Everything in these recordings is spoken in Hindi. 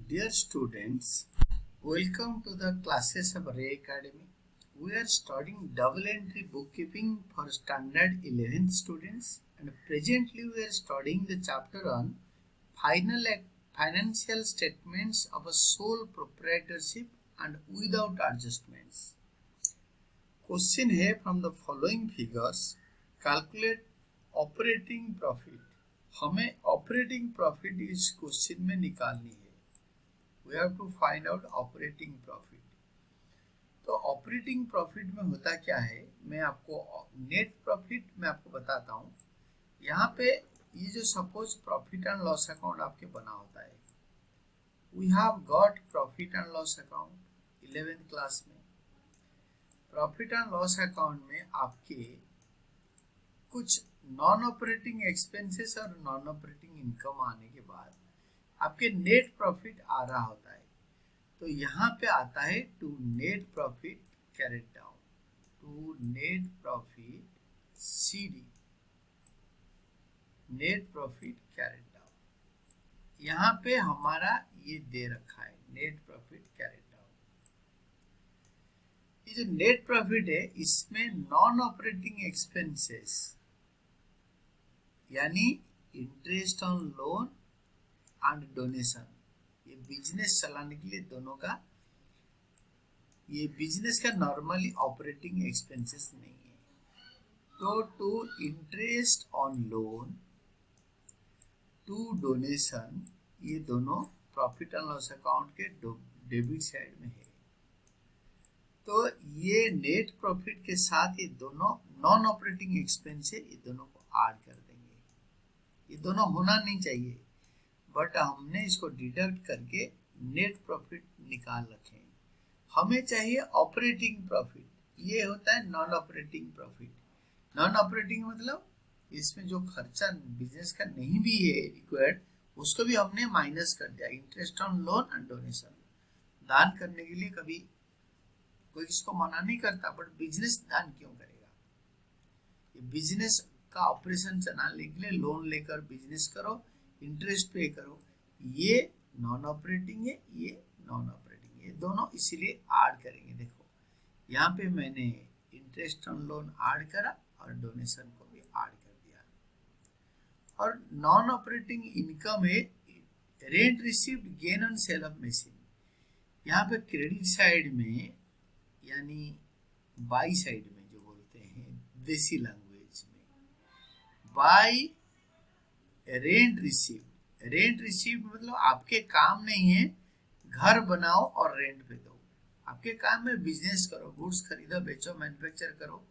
Dear students, welcome to the classes of Ray Academy. We are studying double entry bookkeeping for standard 11th students, and presently we are studying the chapter on financial statements of a sole proprietorship and without adjustments. Question है from the following figures calculate operating profit. हमें ऑपरेटिंग प्रॉफिट इस क्वेश्चन में निकालनी है. We have to find out operating profit. तो ऑपरेटिंग प्रॉफिट में होता क्या है, मैं आपको नेट प्रॉफिट में आपको बताता हूँ. यहाँ पे ये जो suppose profit and loss account आपके बना होता है, we have got profit and loss account 11th class में. प्रॉफिट एंड लॉस अकाउंट में आपके कुछ नॉन ऑपरेटिंग एक्सपेंसेस और नॉन ऑपरेटिंग इनकम आने के बाद आपके नेट प्रॉफिट आ रहा होता है. तो यहाँ पे आता है to net profit carried down, to net profit CD, net profit carried down. यहाँ पे हमारा ये दे रखा है नेट प्रॉफिट कैरेट डाउन. ये जो नेट प्रॉफिट है इसमें नॉन ऑपरेटिंग एक्सपेंसेस यानी interest on loan and donation, ये बिजनेस चलाने के लिए दोनों का, ये बिजनेस का नॉर्मली ऑपरेटिंग एक्सपेंसेस नहीं है. तो to interest on loan, to donation, ये दोनों प्रॉफिट एंड लॉस अकाउंट के डेबिट साइड में है. तो ये नेट प्रॉफिट के साथ ये दोनों नॉन ऑपरेटिंग एक्सपेंस है, ये दोनों को ऐड कर देंगे. ये दोनों होना नहीं चाहिए, बट हमने इसको डिडक्ट करके नेट प्रॉफिट निकाल रखे हैं. हमें चाहिए ऑपरेटिंग प्रॉफिट, ये होता है non operating profit. Non operating मतलब इसमें जो खर्चा बिजनेस का नहीं भी है रिक्वायर्ड, उसको भी हमने माइनस कर दिया. Interest on loan and donation, दान करने के लिए कभी कोई इसको मना नहीं करता, बट बिजनेस दान क्यों करेगा. ये बिजनेस का ऑपरेशन चलाने के लिए लोन लेकर बिजनेस करो, इंटरेस्ट पे करो, ये नॉन ऑपरेटिंग है, ये नॉन ऑपरेटिंग है, ये दोनों इसीलिए ऐड करेंगे. देखो यहाँ पे मैंने इंटरेस्ट ऑन लोन ऐड करा और डोनेशन को भी ऐड कर दिया. और नॉन ऑपरेटिंग इनकम है rent received, gain on sale of machine. यहाँ पे क्रेडिट साइड में यानी बाई साइड में जो बोलते हैं देसी लैंग्वेज में, by rent received. Rent received मतलब आपके काम नहीं है घर बनाओ और रेंट पे दो, आपके काम में बिजनेस करो, गुड्स खरीदो बेचो मैन्युफैक्चर करो.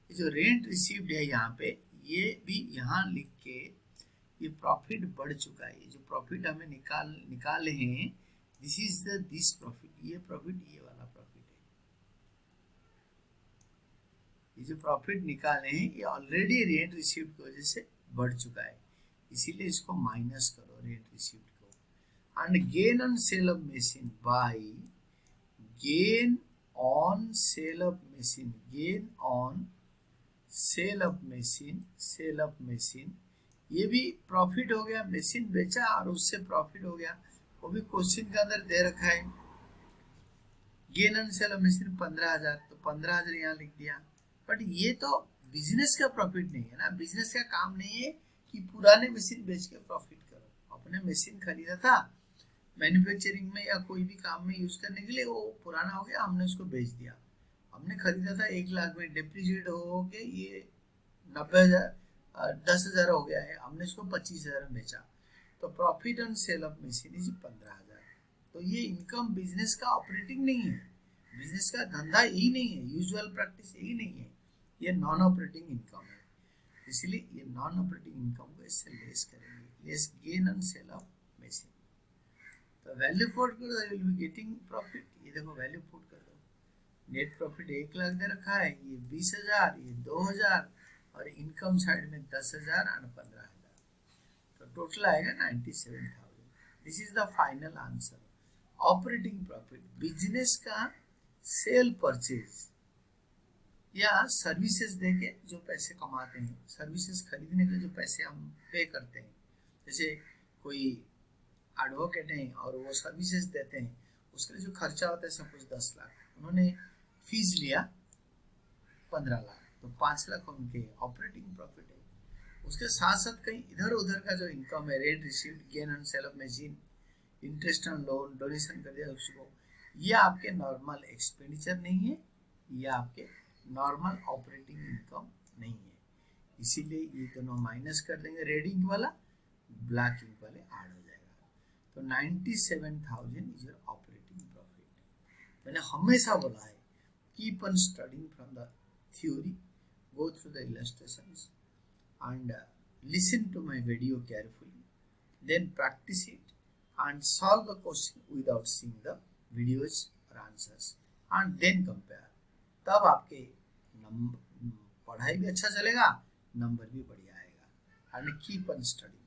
ये जो रेंट रिसीव्ड है यहाँ पे, ये भी यहाँ लिख के ये प्रॉफिट बढ़ चुका है. ये जो प्रॉफिट हमें निकाले हैं, this is the this profit, ये प्रॉफिट ये वाला प्रॉफिट है. ये जो प्रॉफिट निकाले हैं ये ऑलरेडी रेंट रिसीव्ड की वजह से बढ़ चुका है, इसीलिए इसको माइनस करो रेंट रिसीव्ड को. And gain on sale of machine, by gain on sale of machine, gain on sale of machine, sale of machine, ये भी प्रॉफिट हो गया. मशीन बेचा और उससे प्रॉफिट हो गया, वो भी क्वेश्चन के अंदर दे रखा है. Gain on sale of machine 15,000, तो 15,000 यहाँ लिख दिया. बट ये तो बिजनेस का प्रॉफिट नहीं है ना, बिजनेस का काम नहीं है कि पुराने मशीन बेच के प्रॉफिट करो. अपने मशीन खरीदा था मैन्युफैक्चरिंग में या कोई भी काम में यूज करने के लिए, वो पुराना हो गया, हमने उसको बेच दिया. हमने खरीदा था 1 लाख में, डिप्रिशिएट हो के ये 90,000 10,000 हो गया है, हमने इसको 25,000 में बेचा. तो profit on sale of machine is 15,000. तो ये इनकम बिजनेस का ऑपरेटिंग नहीं है, बिजनेस का धंधा यही नहीं है, यूजुअल प्रैक्टिस यही नहीं है, ये नॉन ऑपरेटिंग इनकम है. इसलिए ये नॉन ऑपरेटिंग इनकम को इससे लेस करेंगे, less gain on sale of machine. तो वैल्यू पुट कर दो, you will be getting profit. ये देखो वैल्यू पुट कर दो, नेट प्रॉफिट 1 लाख दे रखा है, ये 20,000, ये 2,000 और इनकम साइड में 10,000 और 15,000, तो टोटल आएगा 97,000. This is the final answer. Operating profit business का सेल परचेज या सर्विसेज देके जो पैसे कमाते हैं, सर्विसेज खरीदने के जो पैसे हम पे करते हैं, जैसे कोई एडवोकेट हैं और वो सर्विसेज देते हैं, उसके लिए जो खर्चा होता है सपोज 10 लाख, उन्होंने फीस लिया 15 लाख, तो 5 लाख उनके ऑपरेटिंग प्रॉफिट है। उसके साथ साथ कहीं इधर उधर का जो इनकम है, rent received, gain on sale of machine, interest on loan, donation कर दिया उसको, ये आपके नॉर्मल एक्सपेंडिचर नहीं है, ये आपके नॉर्मल ऑपरेटिंग इनकम नहीं है। इसीलिए ये दोनों माइनस कर देंगे, रेड इंक वाला, ब्लैक इंक वाले ऐड हो जाएगा। तो 97,000 इज योर ऑपरेटिंग प्रॉफिट। मैंने हमेशा बोला है, keep on studying from the theory, go through the illustrations and listen to my video carefully, then practice it and solve the question without seeing the videos or answers and then compare। तब आपके नंबर, पढ़ाई भी अच्छा चलेगा, नंबर भी बढ़िया आएगा। and keep on studying।